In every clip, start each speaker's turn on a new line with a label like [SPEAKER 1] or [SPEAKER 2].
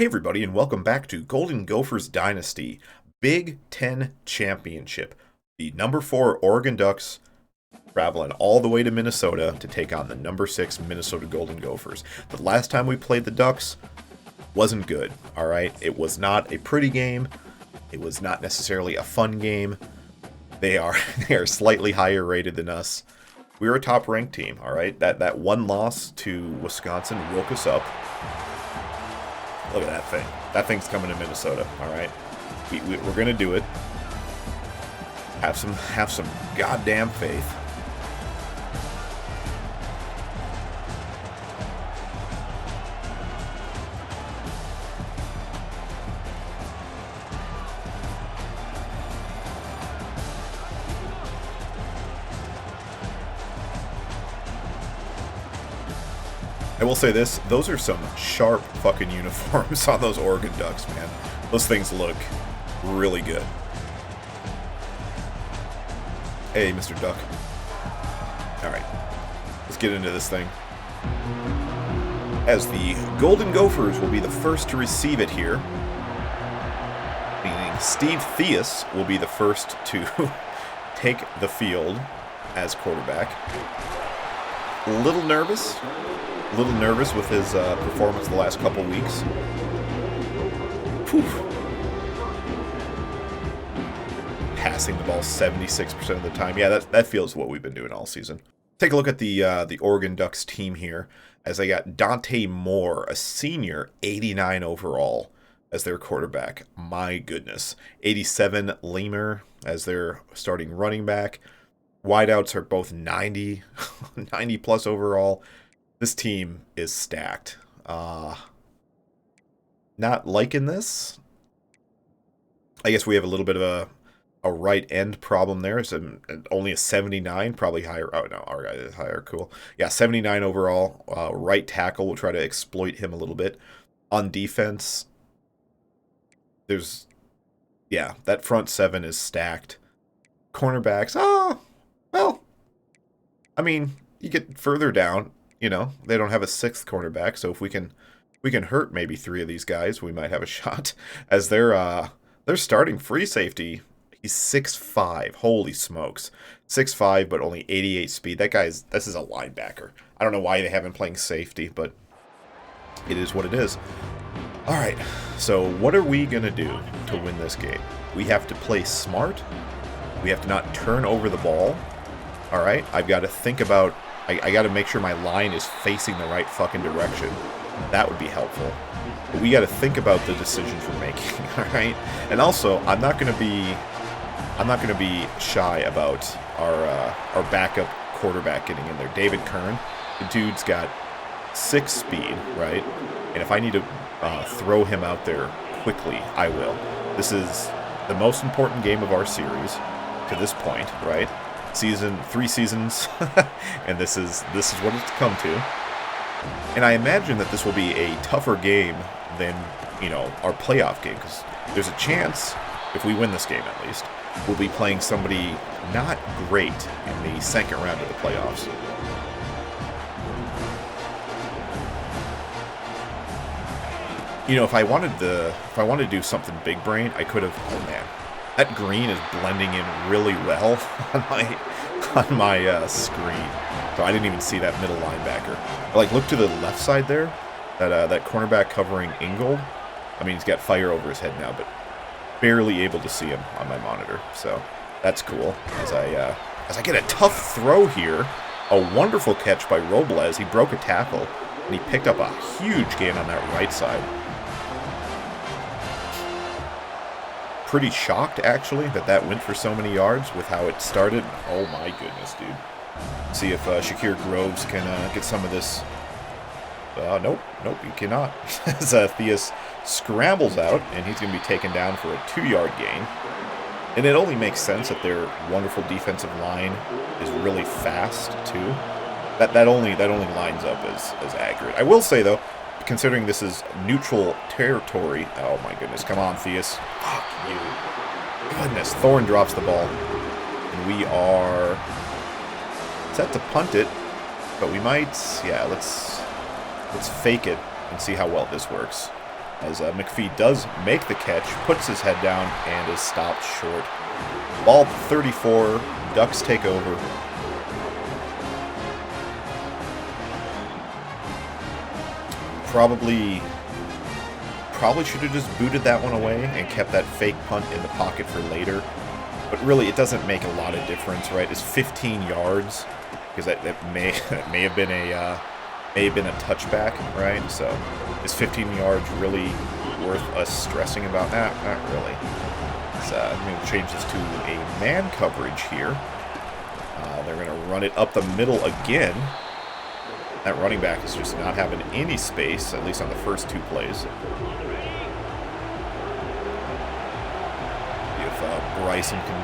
[SPEAKER 1] Hey everybody, and welcome back to Gophers Dynasty Big Ten Championship. The number 4 Oregon Ducks traveling all the way to Minnesota to take on the number 6 Minnesota Golden Gophers. The last time we played the Ducks wasn't good, alright? It was not a pretty game. It was not necessarily a fun game. They are slightly higher rated than us. We were a top-ranked team, alright? That one loss to Wisconsin woke us up. Look at that thing. That thing's coming to Minnesota, alright? We're going to do it. Have some goddamn faith. I will say this, those are some sharp fucking uniforms on those Oregon Ducks, man. Those things look really good. Hey, Mr. Duck. Alright, let's get into this thing. As the Golden Gophers will be the first to receive it here, meaning Steve Theus will be the first to take the field as quarterback. A little nervous with his performance the last couple weeks. Whew. Passing the ball 76% of the time. Yeah, that feels what we've been doing all season. Take a look at the Oregon Ducks team here, as they got Dante Moore, a senior, 89 overall, as their quarterback. My goodness. 87 Lemur as their starting running back. Wideouts are both 90 plus overall. This team is stacked. Not liking this. I guess we have a little bit of a right end problem there. It's only a 79, probably higher. Oh, no, our guy is higher. Cool. Yeah, 79 overall. Right tackle. We'll try to exploit him a little bit. On defense, that front seven is stacked. Cornerbacks, well, I mean, you get further down. You know, they don't have a 6th cornerback, so if we can hurt maybe 3 of these guys, we might have a shot. As their starting free safety, he's 6'5". Holy smokes. 6'5", but only 88 speed. This is a linebacker. I don't know why they have him playing safety, but it is what it is. Alright, so what are we going to do to win this game? We have to play smart. We have to not turn over the ball. Alright, I've got to think about... I got to make sure my line is facing the right fucking direction. That would be helpful. But we got to think about the decisions we're making, all right? And also, I'm not going to be shy about our backup quarterback getting in there. David Kern, the dude's got 6 speed, right? And if I need to throw him out there quickly, I will. This is the most important game of our series to this point, right? 3 seasons, and this is what it's come to. And I imagine that this will be a tougher game than, our playoff game, because there's a chance, if we win this game at least, we'll be playing somebody not great in the second round of the playoffs. If I wanted to do something big brain, I could have. Oh man. That green is blending in really well on my screen, so I didn't even see that middle linebacker. But, look to the left side there, that cornerback covering Ingold. I mean, he's got fire over his head now, but barely able to see him on my monitor. So that's cool. As I get a tough throw here, a wonderful catch by Robles. He broke a tackle and he picked up a huge gain on that right side. Pretty shocked, actually, that went for so many yards with how it started. Oh my goodness, dude. See if Shakir Groves can get some of this. Nope, he cannot. As Theus scrambles out, and he's going to be taken down for a 2-yard gain. And it only makes sense that their wonderful defensive line is really fast, too. That only lines up as accurate. I will say, though, considering this is neutral territory... Oh, my goodness. Come on, Theus. Fuck you. Goodness. Thorne drops the ball. And we are set to punt it. But we might... Yeah, let's fake it and see how well this works. as McPhee does make the catch, puts his head down, and is stopped short. Ball 34, Ducks take over. Probably should have just booted that one away and kept that fake punt in the pocket for later. But really, it doesn't make a lot of difference, right? It's 15 yards, because that may have been a touchback, right? So is 15 yards really worth us stressing about that? Not really. I'm going to change this to a man coverage here. They're going to run it up the middle again. That running back is just not having any space, at least on the first 2 plays. Bryson can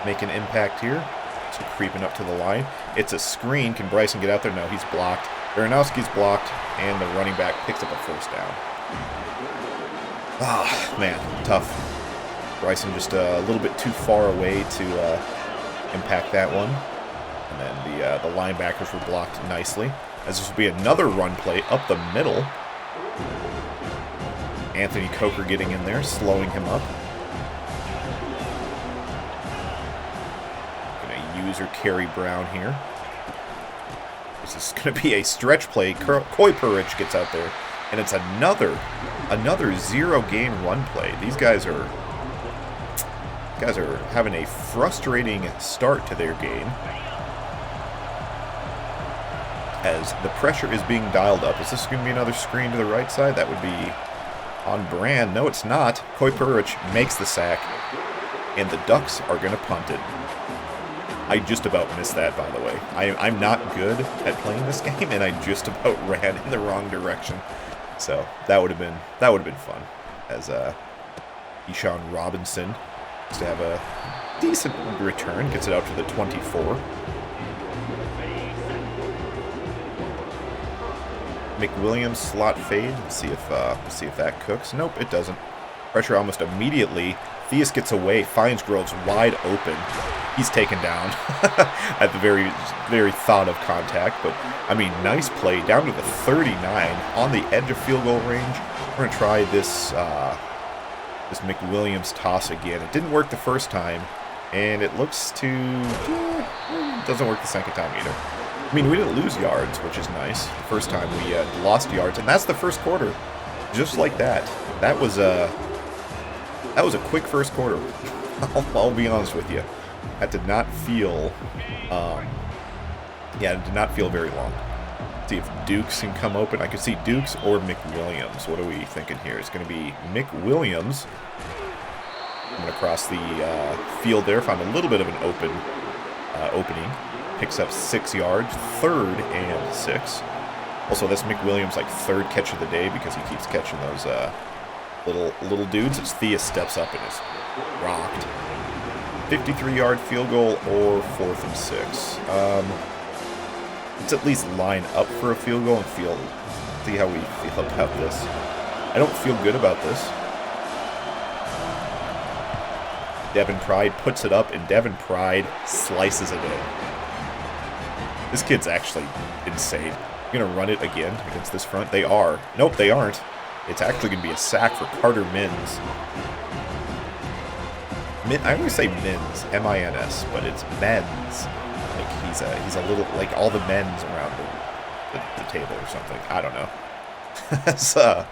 [SPEAKER 1] make an impact here. So creeping up to the line. It's a screen. Can Bryson get out there? No, he's blocked. Baranowski's blocked, and the running back picks up a first down. Ah, man, tough. Bryson just a little bit too far away to impact that one. And then the linebackers were blocked nicely. As this will be another run play up the middle. Anthony Coker getting in there, slowing him up. Or Kerry Brown here. This is going to be a stretch play. Coy Purich gets out there, and it's another 0-gain run play. These guys are having a frustrating start to their game as the pressure is being dialed up. Is this going to be another screen to the right side? That would be on brand. No, it's not. Coy Purich makes the sack, and the Ducks are going to punt it. I just about missed that, by the way. I'm not good at playing this game, and I just about ran in the wrong direction. So that would have been fun. As Eshawn Robinson has to have a decent return, gets it out to the 24. McWilliams slot fade. Let's see if that cooks. Nope, it doesn't. Pressure almost immediately. Theus gets away, finds Groves wide open. He's taken down at the very thought of contact. But, I mean, nice play down to the 39 on the edge of field goal range. We're going to try this McWilliams toss again. It didn't work the first time, and it looks to... doesn't work the second time either. I mean, we didn't lose yards, which is nice. The first time we lost yards, and that's the first quarter. Just like that. That was a quick first quarter. I'll be honest with you. That did not feel, it did not feel very long. See if Dukes can come open. I could see Dukes or McWilliams. What are we thinking here? It's going to be McWilliams. Coming across the field there. Found a little bit of an opening. Picks up 6 yards. 3rd and 6. Also, that's McWilliams' like 3rd catch of the day because he keeps catching those little dudes. As Theus steps up and is rocked. 53-yard field goal or 4th and 6. Let's at least line up for a field goal and see how we feel about this. I don't feel good about this. Devin Pride puts it up, and Devin Pride slices it in. This kid's actually insane. Going to run it again against this front? They are. Nope, they aren't. It's actually going to be a sack for Carter Mins. I always say Mins, M-I-N-S, but it's Men's. Like he's a little, like all the men's around the table or something. I don't know. So,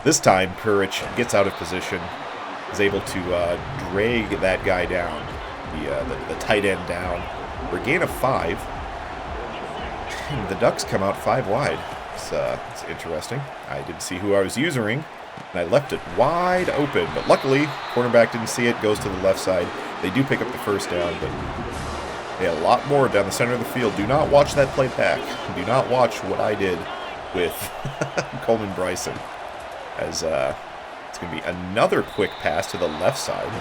[SPEAKER 1] this time, Purich gets out of position, is able to drag that guy down, the tight end down, for a gain of 5. And the Ducks come out 5 wide. It's interesting. I didn't see who I was using, and I left it wide open. But luckily, quarterback didn't see it, goes to the left side. They do pick up the first down, but a lot more down the center of the field. Do not watch that play back. Do not watch what I did with Coleman Bryson. As it's going to be another quick pass to the left side.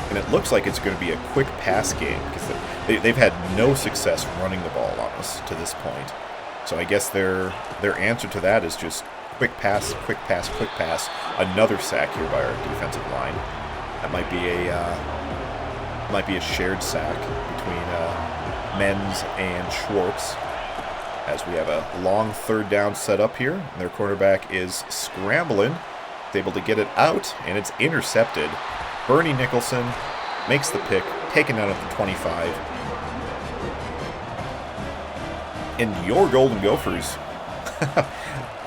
[SPEAKER 1] And it looks like it's going to be a quick pass game because they've had no success running the ball on us to this point. So I guess their answer to that is just quick pass, quick pass, quick pass. Another sack here by our defensive line. That might be a shared sack between Menz and Schwartz. as we have a long third down set up here. And their quarterback is scrambling. He's able to get it out, and it's intercepted. Bernie Nicholson makes the pick, taken out at the 25. And your Golden Gophers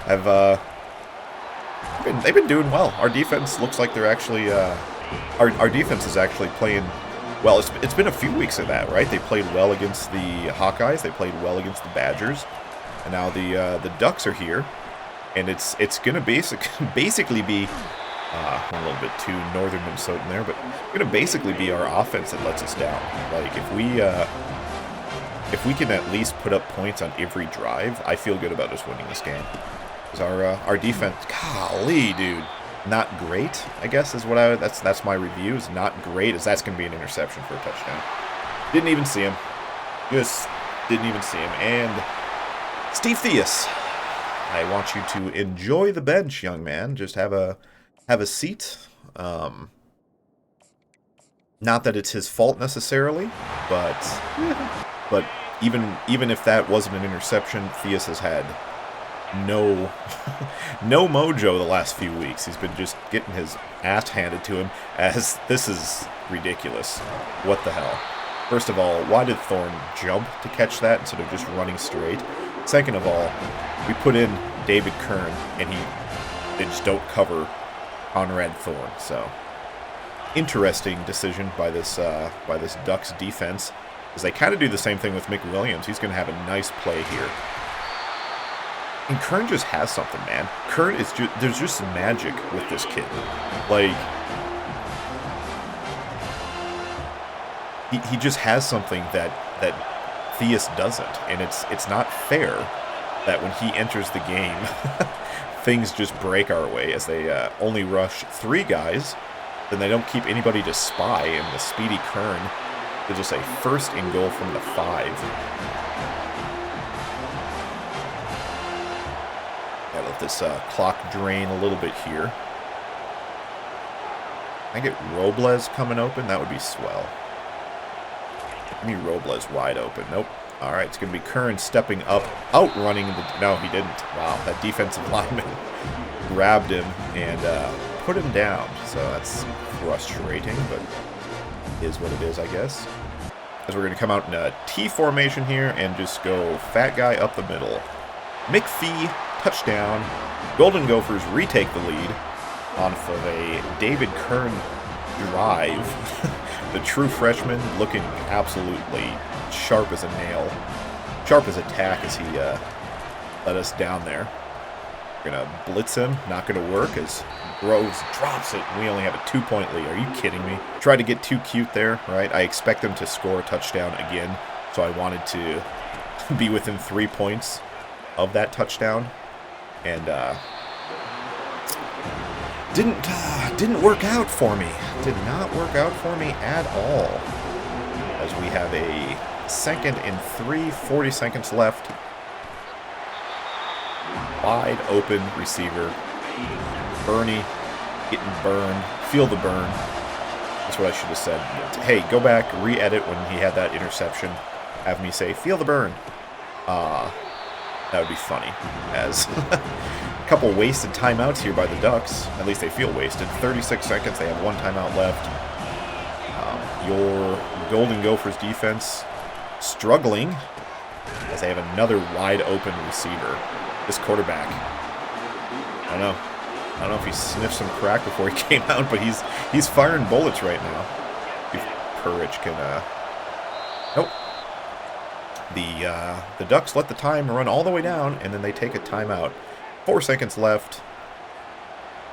[SPEAKER 1] have they've been doing well. Our defense looks like they're actually our defense is actually playing well. It's been a few weeks of that, right? They played well against the Hawkeyes. They played well against the Badgers, and now the Ducks are here, and it's gonna basically be a little bit too northern Minnesotan there, but it's gonna basically be our offense that lets us down. Like if we can at least put up points on every drive, I feel good about us winning this game. Because our defense, golly, dude, not great, I guess is what that's my review, is not great, as that's going to be an interception for a touchdown. Didn't even see him. Just didn't even see him. And Steve Theus, I want you to enjoy the bench, young man. Just have a seat. Not that it's his fault necessarily, but even if that wasn't an interception, Theus has had no mojo the last few weeks. He's been just getting his ass handed to him, as this is ridiculous. What the hell? First of all, why did Thorne jump to catch that instead of just running straight? Second of all, we put in David Kern, and they just don't cover Conrad Thorne. So, interesting decision by this Ducks defense, because they kind of do the same thing with Mick Williams. He's going to have a nice play here. And Kern just has something, man. Kern is there's just some magic with this kid. Like, he just has something that Theus doesn't, and it's not fair that when he enters the game, things just break our way, as they only rush 3 guys, then they don't keep anybody to spy, and the speedy Kern is just a first and goal from the 5. Gotta let this clock drain a little bit here. I get Robles coming open? That would be swell. Give me Robles wide open. Nope. Alright, it's going to be Kern stepping up, outrunning the... No, he didn't. Wow, that defensive lineman grabbed him and put him down. So that's frustrating, but is what it is, I guess. As we're going to come out in a T formation here and just go fat guy up the middle. McPhee, touchdown. Golden Gophers retake the lead off of a David Kern drive. The true freshman looking absolutely sharp as a nail. Sharp as a tack as he let us down there. We're going to blitz him. Not going to work as Groves drops it. We only have a 2-point lead. Are you kidding me? Tried to get too cute there, right? I expect them to score a touchdown again, so I wanted to be within 3 points of that touchdown. And didn't work out for me. Did not work out for me at all. As we have a 2nd and 3, 40 seconds left. Wide open receiver. Bernie getting burned. Feel the burn. That's what I should have said. Hey, go back, re-edit when he had that interception. Have me say, feel the burn. That would be funny, as a couple wasted timeouts here by the Ducks. At least they feel wasted. 36 seconds, they have 1 timeout left. Your Golden Gophers defense struggling, as they have another wide open receiver. This quarterback, I don't know if he sniffed some crack before he came out, but he's firing bullets right now. If Courage can, nope. The Ducks let the time run all the way down, and then they take a timeout. 4 seconds left.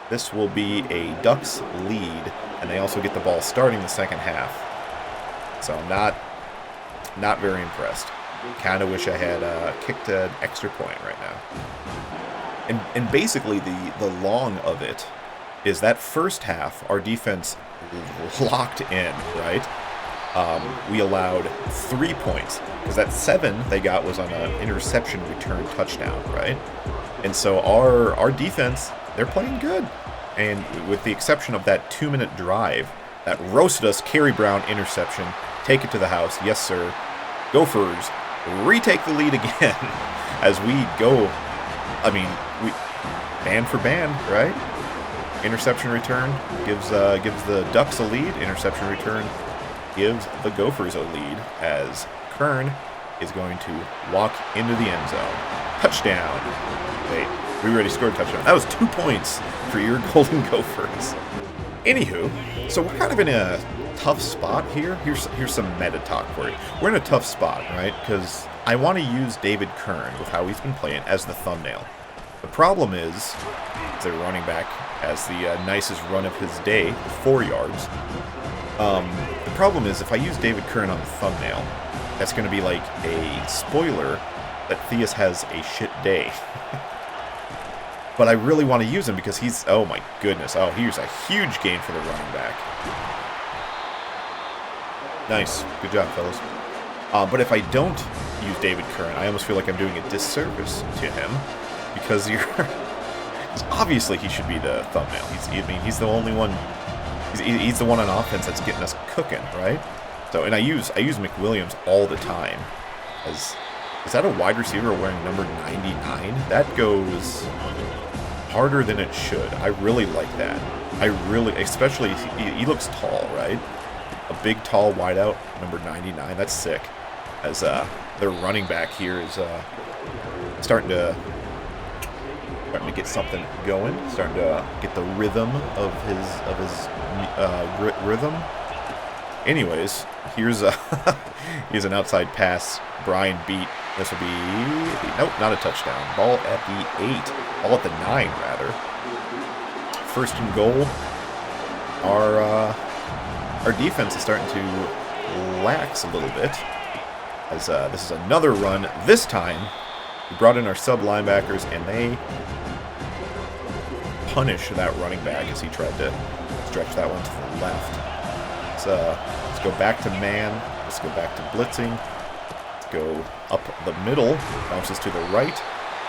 [SPEAKER 1] This will be a Ducks lead, and they also get the ball starting the second half. So I'm not very impressed. Kind of wish I had kicked an extra point right now. And basically the long of it is that first half, our defense locked in, right? We allowed 3 points, because that 7 they got was on an interception return touchdown, right? And so our defense, they're playing good. And with the exception of that 2-minute drive that roasted us, Kerry Brown interception, take it to the house, yes sir. Gophers retake the lead again as we go. I mean, we band for band, right? Interception return gives the Ducks a lead. Interception return gives the Gophers a lead as Kern is going to walk into the end zone. Touchdown. Wait, we already scored a touchdown. That was 2 points for your Golden Gophers. Anywho, so we're kind of in a tough spot here. Here's some meta talk for you. We're in a tough spot, right? Because I want to use David Kern with how he's been playing as the thumbnail. The problem is, their running back has the nicest run of his day, 4 yards. The problem is, if I use David Kern on the thumbnail, that's going to be like a spoiler that Theus has a shit day. But I really want to use him because he's, oh my goodness, oh, here's a huge gain for the running back. Nice, good job, fellas. But if I don't use David Kern, I almost feel like I'm doing a disservice to him because obviously he should be the thumbnail. He's the only one. He's the one on offense that's getting us cooking, right? So, and I use McWilliams all the time. Is that a wide receiver wearing number 99? That goes harder than it should. I really like that. Especially he looks tall, right? A big, tall wideout, number 99. That's sick. As their running back here is starting to get something going. Starting to get the rhythm of his rhythm. Anyways, here's an outside pass. Brian beat. This will be nope, not a touchdown. Ball at the 8. Ball at the 9 rather. First and goal. Our defense is starting to lax a little bit. As this is another run. This time, we brought in our sub linebackers, and they punish that running back as he tried to stretch that one to the left. Let's go back to man. Let's go back to blitzing. Let's go up the middle. Bounces to the right.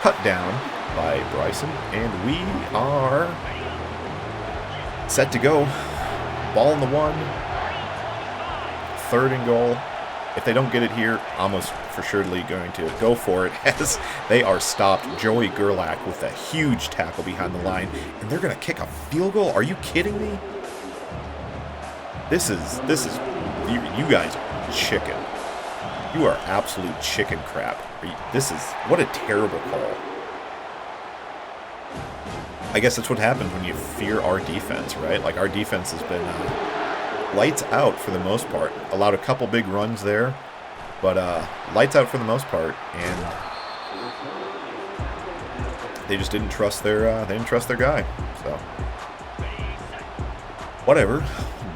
[SPEAKER 1] Cut down by Bryson, and we are set to go. Ball in the 1. Third and goal. If they don't get it here, almost for surely going to go for it as they are stopped. Joey Gerlach with a huge tackle behind the line, and they're going to kick a field goal? Are you kidding me? This is you guys are chicken. You are absolute chicken crap. What a terrible call. I guess that's what happens when you fear our defense, right? Like, our defense has been lights out for the most part. Allowed a couple big runs there, but lights out for the most part, and they just didn't trust their guy. So whatever.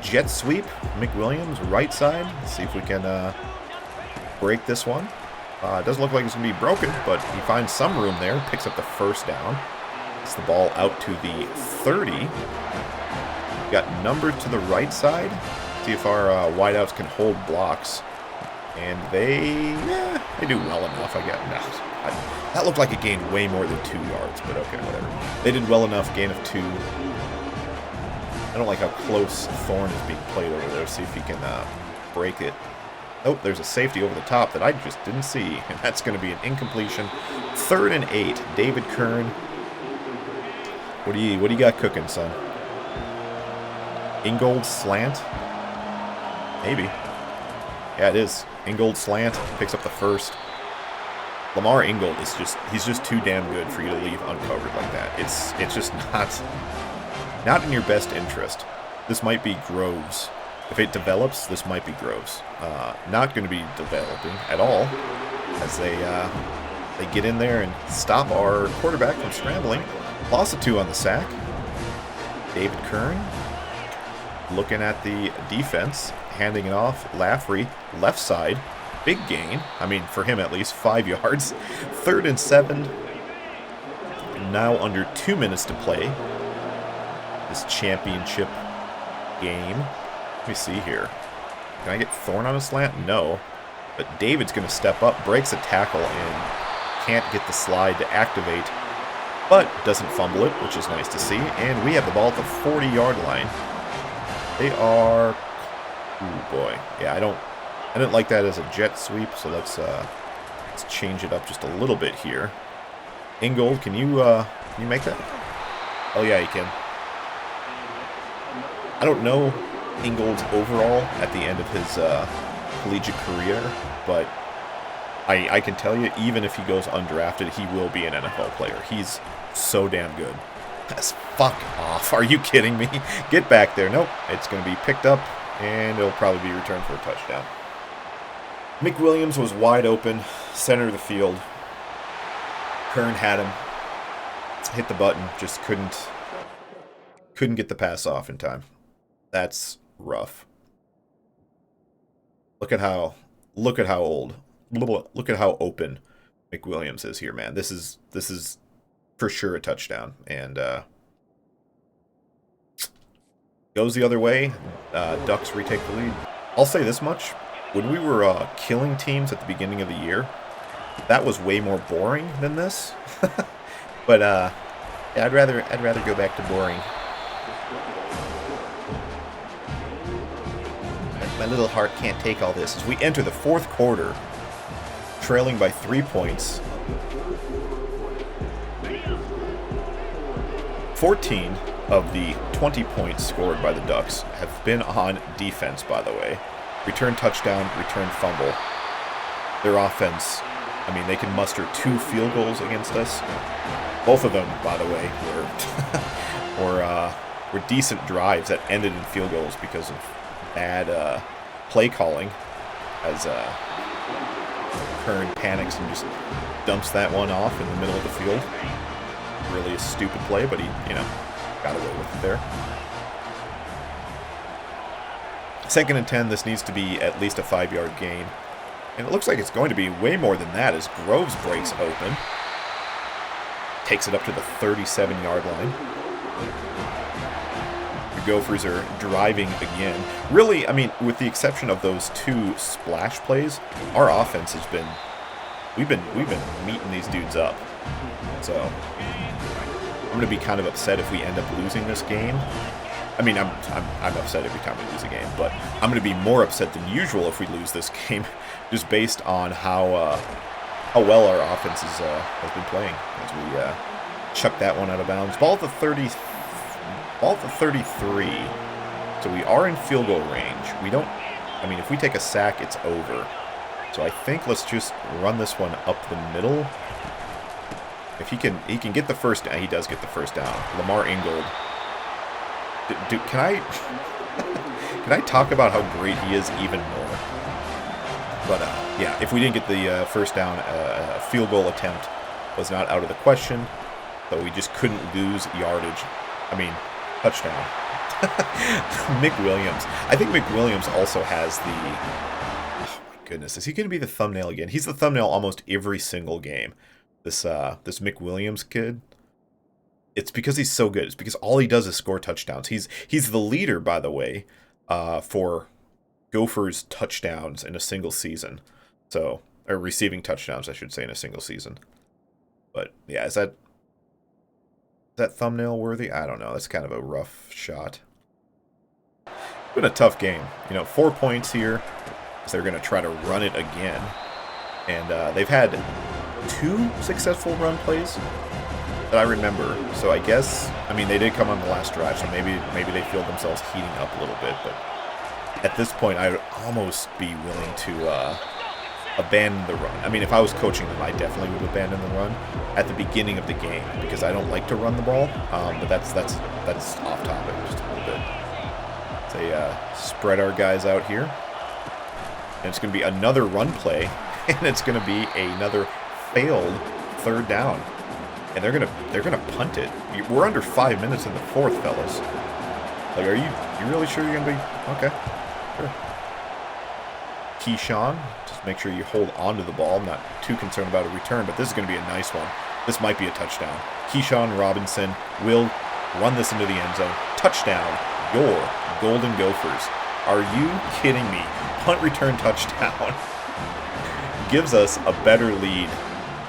[SPEAKER 1] Jet sweep. McWilliams right side. Let's see if we can break this one. It doesn't look like it's gonna be broken, but he finds some room there. Picks up the first down. Gets the ball out to the 30. Got numbered to the right side. See if our wideouts can hold blocks. And they do well enough, I guess. No, that looked like it gained way more than 2 yards, but okay, whatever. They did well enough, gain of 2. I don't like how close Thorne is being played over there. See if he can break it. Oh, there's a safety over the top that I just didn't see, and that's going to be an incompletion. 3rd and 8. David Kern. What do you got cooking, son? Ingold slant? Maybe. Yeah, it is. Ingold slant. Picks up the first. Lamar Ingold is he's just too damn good for you to leave uncovered like that. It's just not in your best interest. This might be Groves. If it develops, this might be Groves. Not going to be developing at all, as they get in there and stop our quarterback from scrambling. Loss of 2 on the sack. David Kern looking at the defense, handing it off. Laffrey, left side, big gain. I mean, for him at least, 5 yards. 3rd and 7. Now under 2 minutes to play. This championship game. Let me see here. Can I get Thorne on a slant? No. But David's going to step up, breaks a tackle, and can't get the slide to activate, but doesn't fumble it, which is nice to see. And we have the ball at the 40-yard line. They are... Ooh, boy. Yeah, I didn't like that as a jet sweep, so let's Let's change it up just a little bit here. Ingold, can you make that? Oh yeah, you can. I don't know Ingold's overall at the end of his collegiate career, but I can tell you, even if he goes undrafted, he will be an NFL player. He's so damn good. That's fuck off. Are you kidding me? Get back there. Nope. It's going to be picked up, and it'll probably be returned for a touchdown. McWilliams was wide open, center of the field. Kern had him. Hit the button, just couldn't get the pass off in time. That's rough. Look at how old. Look at how open McWilliams is here, man. This is for sure a touchdown, and goes the other way. Ducks retake the lead. I'll say this much: when we were killing teams at the beginning of the year, that was way more boring than this. But yeah, I'd rather go back to boring. My little heart can't take all this. As we enter the fourth quarter, trailing by 3 points. 14 of the 20 points scored by the Ducks have been on defense, by the way. Return touchdown, return fumble. Their offense, I mean, they can muster 2 field goals against us. Both of them, by the way, were decent drives that ended in field goals because of bad play calling, as Kern panics and just dumps that one off in the middle of the field. Really a stupid play, but he, got away with it there. 2nd and 10, this needs to be at least a 5-yard gain. And it looks like it's going to be way more than that as Groves breaks open. Takes it up to the 37-yard line. The Gophers are driving again. Really, I mean, with the exception of those 2 splash plays, our offense has been... We've been meeting these dudes up. So, I'm going to be kind of upset if we end up losing this game. I mean, I'm upset every time we lose a game, but I'm going to be more upset than usual if we lose this game, just based on how well our offense has been playing as we chuck that one out of bounds. Ball at the 33. So we are in field goal range. We don't. I mean, if we take a sack, it's over. So I think let's just run this one up the middle. If he can get the first down. He does get the first down. Lamar Ingold. Can I talk about how great he is even more? But yeah, if we didn't get the first down, field goal attempt was not out of the question. So we just couldn't lose yardage. I mean, touchdown. McWilliams. I think McWilliams also has the... Oh my goodness, is he going to be the thumbnail again? He's the thumbnail almost every single game. This McWilliams kid. It's because he's so good. It's because all he does is score touchdowns. He's the leader, by the way, for Gophers touchdowns in a single season. So, or receiving touchdowns, I should say, in a single season. But yeah, is that thumbnail worthy? I don't know. That's kind of a rough shot. It's been a tough game. 4 points here. So they're going to try to run it again. And they've had 2 successful run plays that I remember. So I guess, I mean, they did come on the last drive, so maybe they feel themselves heating up a little bit. But at this point, I would almost be willing to abandon the run. I mean, if I was coaching them, I definitely would abandon the run at the beginning of the game because I don't like to run the ball. But that's off topic just a little bit. They spread our guys out here, and it's going to be another run play, and it's going to be another failed 3rd down, and they're gonna punt it. We're under 5 minutes in the 4th, fellas. Like, are you really sure you're gonna be okay? Sure. Keyshawn, just make sure you hold on to the ball. I'm not too concerned about a return, but this is going to be a nice one. This might be a touchdown. Keyshawn Robinson will run this into the end zone. Touchdown, your Golden Gophers. Are you kidding me? Punt return touchdown. Gives us a better lead.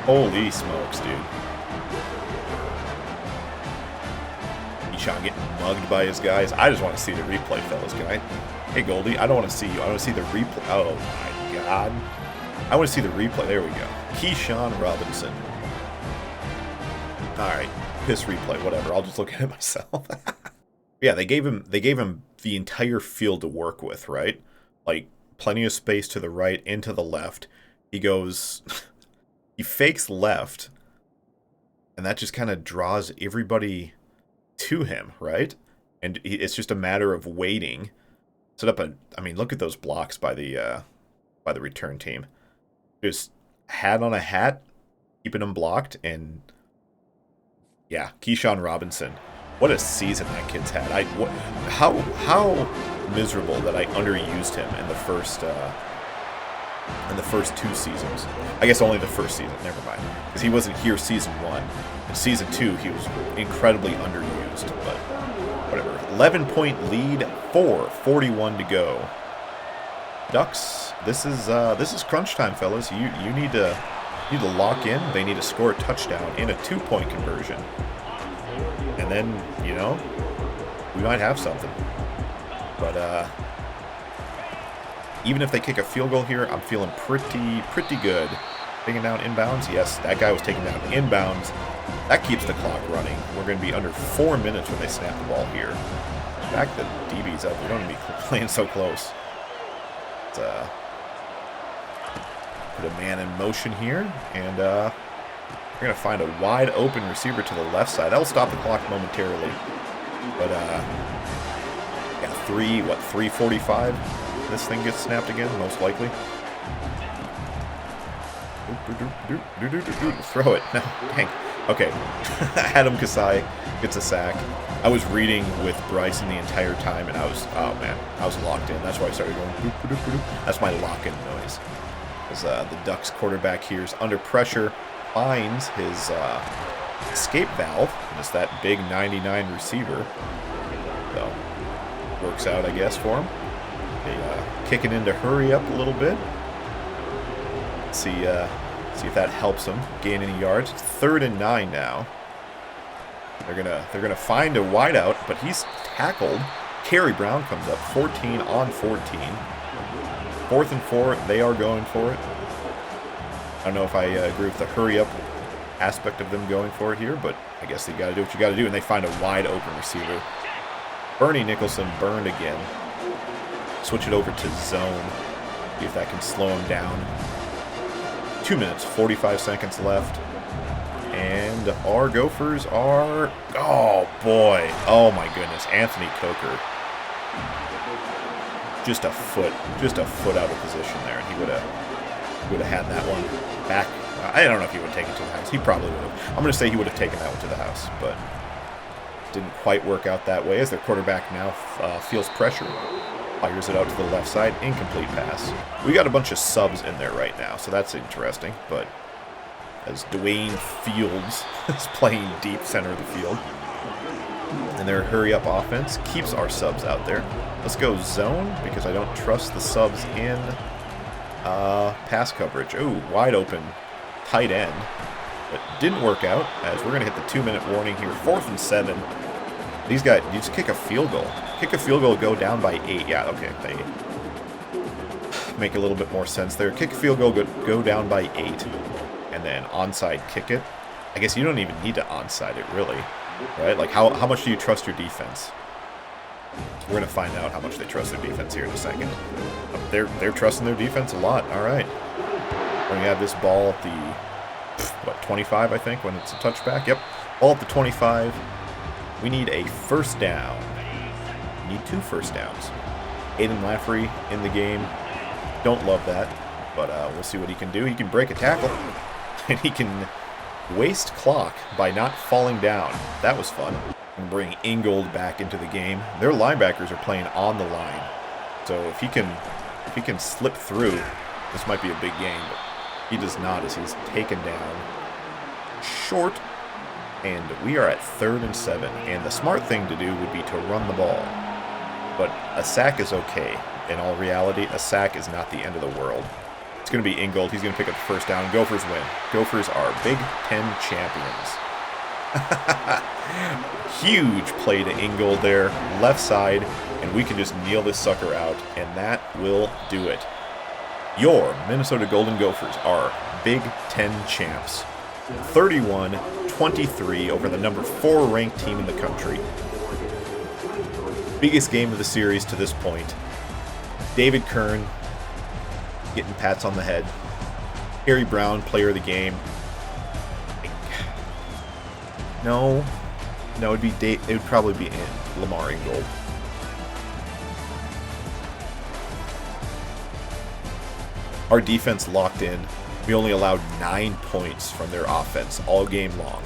[SPEAKER 1] Holy smokes, dude. Keyshawn getting mugged by his guys. I just want to see the replay, fellas. Can I? Hey, Goldie, I don't want to see you. I want to see the replay. Oh, my God. I want to see the replay. There we go. Keyshawn Robinson. All right, piss replay, whatever. I'll just look at it myself. Yeah, they gave him the entire field to work with, right? Like plenty of space to the right, into the left. He goes, he fakes left, and that just kind of draws everybody to him, right? And it's just a matter of waiting. Set up a, I mean, look at those blocks by the return team. Just hat on a hat, keeping them blocked, and yeah, Keyshawn Robinson. What a season that kid's had. How miserable that I underused him in the first 2 seasons. I guess only the first season, never mind. Because he wasn't here season 1. In season 2, he was incredibly underused, but whatever. 11-point lead, 4:41 to go. Ducks, this is crunch time, fellas. You need to lock in. They need to score a touchdown and a 2-point conversion. And then, you know, we might have something. But even if they kick a field goal here, I'm feeling pretty good. Taking down inbounds? Yes, that guy was taking down inbounds. That keeps the clock running. We're going to be under 4 minutes when they snap the ball here. Back the DBs up. We don't need to be playing so close. Let's put a man in motion here, and we're going to find a wide open receiver to the left side. That'll stop the clock momentarily. But, yeah, 3:45? This thing gets snapped again, most likely. Throw it. No, dang. Okay. Adam Kasai gets a sack. I was reading with Bryson the entire time, and I was locked in. That's why I started going. That's my lock-in noise. As the Ducks quarterback here is under pressure, finds his escape valve. Just that big 99 receiver. So works out, I guess, for him. They kick it in to hurry up a little bit. See if that helps him gain any yards. It's 3rd and 9 now. They're gonna find a wideout, but he's tackled. Kerry Brown comes up 14 on 14. 4th and 4. They are going for it. I don't know if I agree with the hurry up aspect of them going for it here, but I guess you got to do what you got to do, and they find a wide open receiver. Bernie Nicholson burned again. Switch it over to zone. See if that can slow him down. 2 minutes, 45 seconds left. And our Gophers are... Oh, boy. Oh, my goodness. Anthony Coker. Just a foot out of position there, and he would have had that one back. I don't know if he would have taken it to the house. He probably would have. I'm going to say he would have taken that one to the house, but didn't quite work out that way as their quarterback now feels pressure. Fires it out to the left side. Incomplete pass. We got a bunch of subs in there right now, so that's interesting. But as Dwayne Fields is playing deep center of the field, and their hurry-up offense keeps our subs out there. Let's go zone, because I don't trust the subs in pass coverage. Ooh, wide open tight end. But didn't work out, as we're going to hit the 2-minute warning here. 4th and 7. These guys, you just kick a field goal. Kick a field goal, go down by 8. Yeah, okay, they make a little bit more sense there. Kick a field goal, go down by 8. And then onside kick it. I guess you don't even need to onside it, really. Right? Like, how much do you trust your defense? We're going to find out how much they trust their defense here in a second. They're trusting their defense a lot. All right. We're going to have this ball at the, 25, I think, when it's a touchback? Yep. Ball at the 25. We need a first down. We need 2 first downs. Aiden Lafferty in the game. Don't love that, but we'll see what he can do. He can break a tackle, and he can waste clock by not falling down. That was fun. And bring Ingold back into the game. Their linebackers are playing on the line, so if he can slip through, this might be a big game. But he does not, as he's taken down short. And we are at 3rd and 7. And the smart thing to do would be to run the ball. But a sack is okay. In all reality, a sack is not the end of the world. It's going to be Ingold. He's going to pick up the first down. Gophers win. Gophers are Big Ten champions. Huge play to Ingold there. Left side. And we can just kneel this sucker out. And that will do it. Your Minnesota Golden Gophers are Big Ten champs. 31-23 over the number 4 ranked team in the country. Biggest game of the series to this point. David Kern getting pats on the head. Harry Brown, player of the game. No, it would probably be in Lamar Ingold. Our defense locked in. We only allowed 9 points from their offense all game long.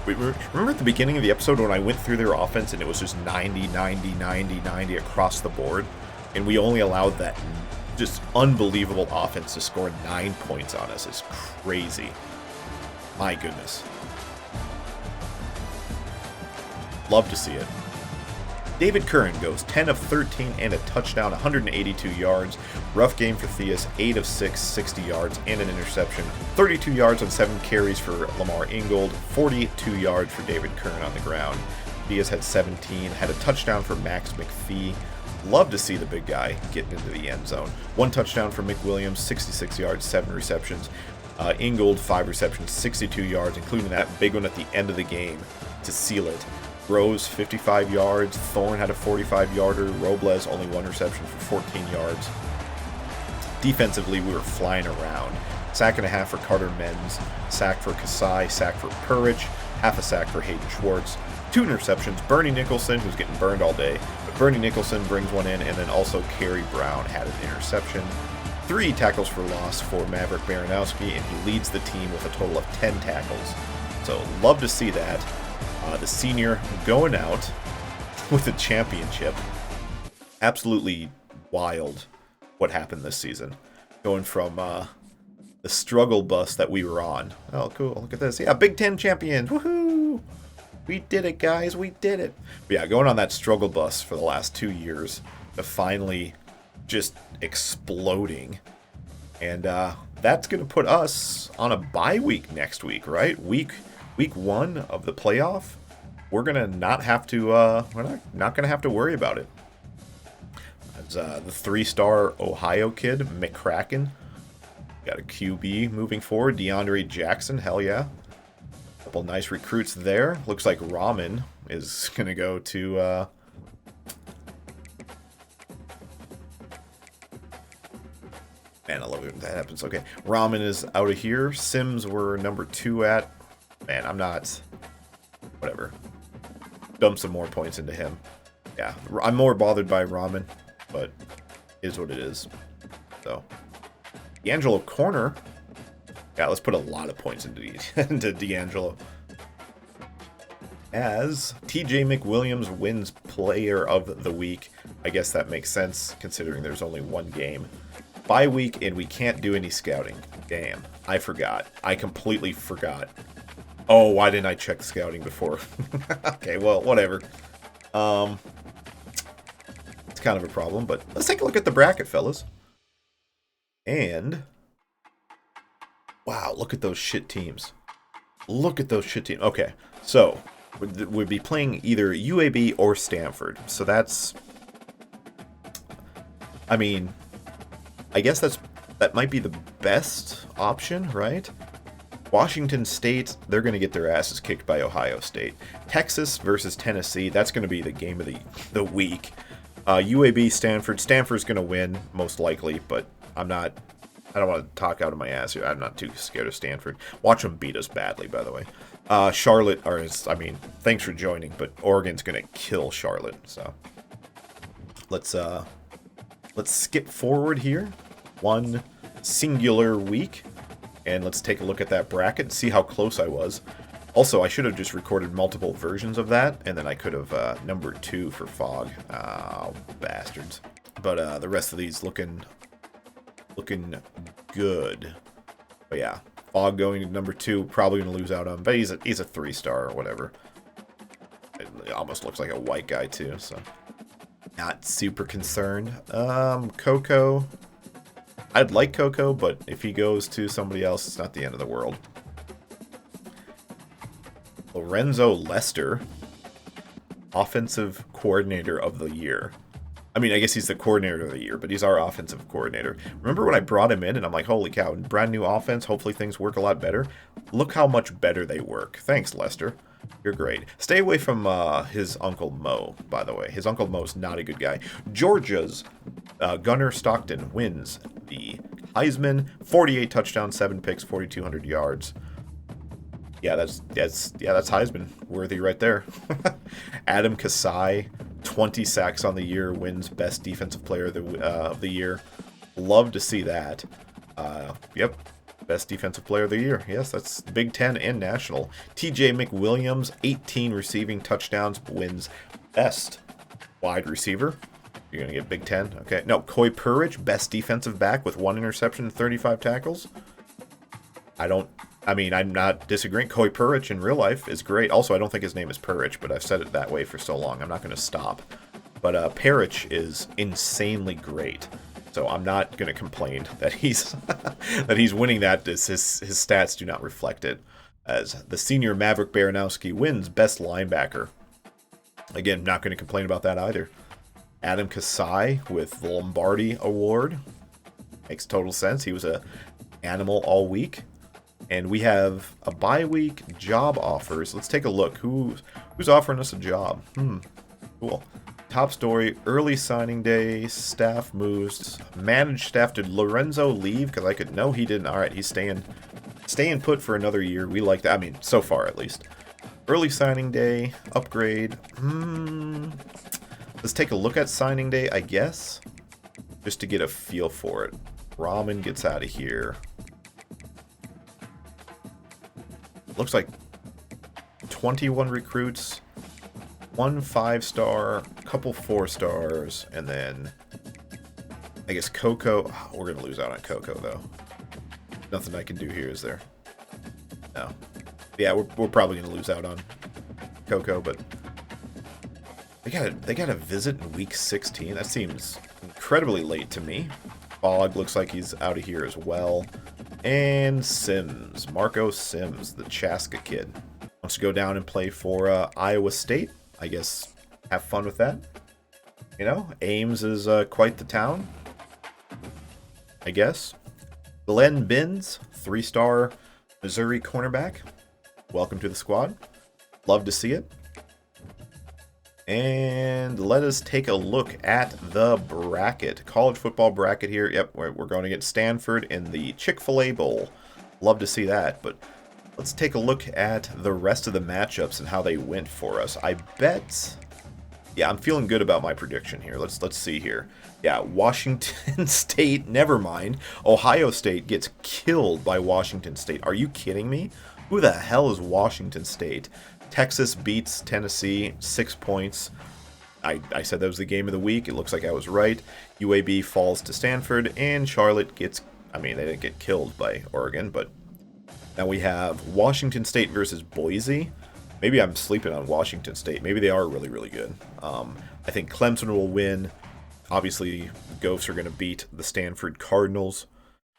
[SPEAKER 1] Remember at the beginning of the episode when I went through their offense and it was just 90, 90, 90, 90 across the board? And we only allowed that just unbelievable offense to score 9 points on us. It's crazy. My goodness. Love to see it. David Curran goes 10 of 13 and a touchdown, 182 yards. Rough game for Theus, 8 of 6, 60 yards and an interception. 32 yards on 7 carries for Lamar Ingold, 42 yards for David Curran on the ground. Theus had 17, had a touchdown for Max McPhee. Love to see the big guy getting into the end zone. 1 touchdown for McWilliams, 66 yards, 7 receptions. Ingold, 5 receptions, 62 yards, including that big one at the end of the game to seal it. Rose, 55 yards. Thorne had a 45-yarder. Robles, only 1 reception for 14 yards. Defensively, we were flying around. Sack and a half for Carter Menz. Sack for Kasai. Sack for Purich. Half a sack for Hayden Schwartz. 2 interceptions. Bernie Nicholson, who's getting burned all day. But Bernie Nicholson brings one in, and then also Kerry Brown had an interception. 3 tackles for loss for Maverick Baranowski, and he leads the team with a total of 10 tackles. So, love to see that. The senior going out with a championship. Absolutely wild what happened this season. Going from the struggle bus that we were on. Oh, cool. Look at this. Yeah, Big Ten champions. Woohoo! We did it, guys. We did it. But yeah, going on that struggle bus for the last 2 years to finally just exploding. And that's going to put us on a bye week next week, right? Week 1 of the playoff. We're gonna not have to. We're not gonna have to worry about it. As the 3-star Ohio kid McCracken got a QB moving forward. DeAndre Jackson, hell yeah. Couple nice recruits there. Looks like Ramen is gonna go to. Man, I love it when that happens. Okay, Ramen is out of here. Sims we're number 2 at. Man, I'm not. Whatever. Dump some more points into him. Yeah, I'm more bothered by Ramen, but it is what it is. So, D'Angelo Corner. Yeah, let's put a lot of points into D'Angelo. As TJ McWilliams wins Player of the Week. I guess that makes sense considering there's only 1 game. Bye week and we can't do any scouting. Damn, I forgot. I completely forgot. Oh, why didn't I check scouting before? Okay, well, whatever. It's kind of a problem, but let's take a look at the bracket, fellas. And wow, look at those shit teams. Look at those shit teams. Okay, so we'd be playing either UAB or Stanford. So that's, I mean, I guess that might be the best option, right? Washington State, they're going to get their asses kicked by Ohio State. Texas versus Tennessee, that's going to be the game of the week. UAB, Stanford. Stanford's going to win, most likely, but I don't want to talk out of my ass here. I'm not too scared of Stanford. Watch them beat us badly, by the way. Charlotte, thanks for joining, but Oregon's going to kill Charlotte, so. Let's skip forward here. 1 singular week. And let's take a look at that bracket and see how close I was. Also, I should have just recorded multiple versions of that, and then I could have numbered 2 for Fog. Oh, bastards. But the rest of these looking good. But yeah, Fog going to number 2, probably going to lose out on, but he's a 3-star or whatever. It almost looks like a white guy too, so not super concerned. Coco. I'd like Coco, but if he goes to somebody else, it's not the end of the world. Lorenzo Lester, Offensive Coordinator of the Year. I mean, I guess he's the coordinator of the year, but he's our offensive coordinator. Remember when I brought him in and I'm like, holy cow, brand new offense, hopefully things work a lot better. Look how much better they work. Thanks, Lester. You're great. Stay away from his Uncle Mo, by the way. His Uncle Mo's not a good guy. Georgia's Gunnar Stockton wins the Heisman. 48 touchdowns, 7 picks, 4,200 yards. Yeah, that's Heisman worthy right there. Adam Kasai, 20 sacks on the year, wins Best Defensive Player of the Year. Love to see that. Yep, Best Defensive Player of the Year. Yes, that's Big Ten and National. TJ McWilliams, 18 receiving touchdowns, wins Best Wide Receiver. You're going to get Big Ten? Okay. No, Coy Purich, Best Defensive Back with 1 interception and 35 tackles. I'm not disagreeing. Coy Purich in real life is great. Also, I don't think his name is Purich, but I've said it that way for so long. I'm not going to stop. But Purich is insanely great. So I'm not going to complain that he's that he's winning that. His stats do not reflect it. As the senior Maverick Baranowski wins Best Linebacker. Again, not going to complain about that either. Adam Kasai with the Lombardi Award. Makes total sense. He was a animal all week. And we have a bye week job offers. Let's take a look. Who's offering us a job? Cool. Top story, early signing day, staff moves, managed staff. Did Lorenzo leave? Because no, he didn't. All right, he's staying put for another year. We like that. I mean, so far at least. Early signing day, upgrade. Let's take a look at signing day, I guess. Just to get a feel for it. Ramen gets out of here. Looks like 21 recruits, 1 5-star, couple 4-stars, and then I guess Coco. Oh, we're gonna lose out on Coco though. Nothing I can do here, is there? No. Yeah, we're probably gonna lose out on Coco, but they got a visit in week 16. That seems incredibly late to me. Fogg looks like he's out of here as well. And Sims, Marco Sims, the Chaska kid, wants to go down and play for Iowa State. I guess have fun with that. You know, Ames is quite the town, I guess. Glenn Binns, 3-star Missouri cornerback. Welcome to the squad. Love to see it. And let us take a look at the bracket. College football bracket here. Yep, we're going to get Stanford in the Chick-fil-A Bowl. Love to see that. But let's take a look at the rest of the matchups and how they went for us. I bet... Yeah, I'm feeling good about my prediction here. Let's see here. Yeah, Washington State, never mind. Ohio State gets killed by Washington State. Are you kidding me? Who the hell is Washington State? Texas beats Tennessee 6 points. I said that was the game of the week. It looks like I was right. UAB falls to Stanford, and Charlotte gets... I mean, they didn't get killed by Oregon, but now we have Washington State versus Boise. Maybe I'm sleeping on Washington State. Maybe they are really, really good. I think Clemson will win. Obviously, the Gophers are going to beat the Stanford Cardinals.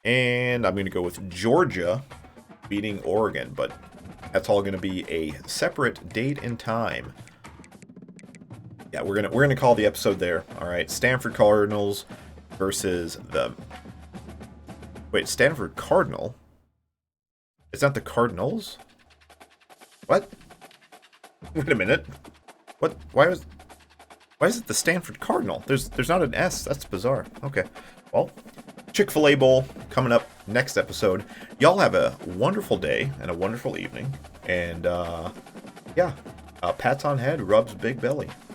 [SPEAKER 1] And I'm going to go with Georgia beating Oregon, but that's all going to be a separate date and time. Yeah, we're gonna call the episode there. All right, Stanford Cardinals versus the... Wait, Stanford Cardinal? It's not the Cardinals? What? Wait a minute. What? Why is it the Stanford Cardinal? There's not an S. That's bizarre. Okay. Well, Chick-fil-A Bowl coming up next episode. Y'all have a wonderful day and a wonderful evening. And, yeah. Pats on head, rubs big belly.